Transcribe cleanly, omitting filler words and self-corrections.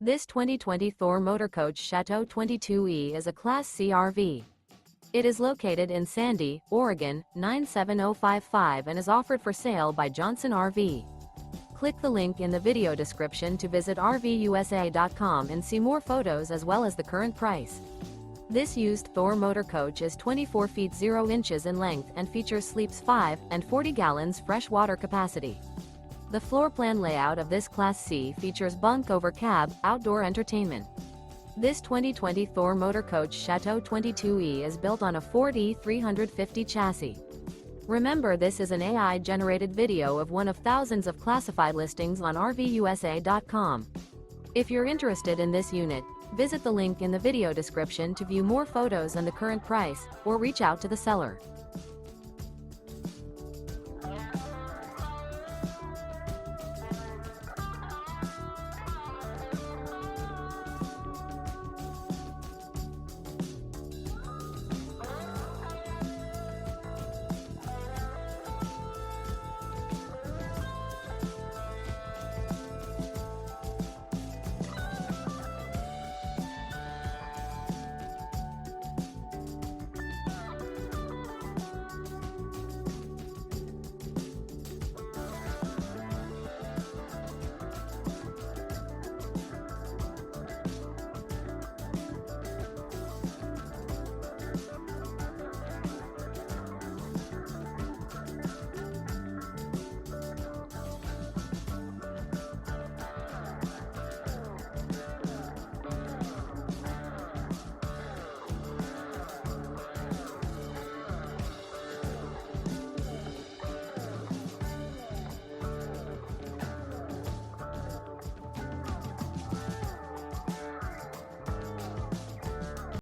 This 2020 Thor Motor Coach Chateau 22E is a Class C RV. It is located in Sandy, Oregon, 97055 and is offered for sale by Johnson RV. Click the link in the video description to visit RVUSA.com and see more photos as well as the current price. This used Thor Motor Coach is 24 feet 0 inches in length and features sleeps 5 and 40 gallons fresh water capacity. The floor plan layout of this Class C features Bunk Over Cab, outdoor entertainment. This 2020 Thor Motor Coach Chateau 22E is built on a Ford E350 chassis. Remember, this is an AI-generated video of one of thousands of classified listings on RVUSA.com. If you're interested in this unit, visit the link in the video description to view more photos and the current price, or reach out to the seller.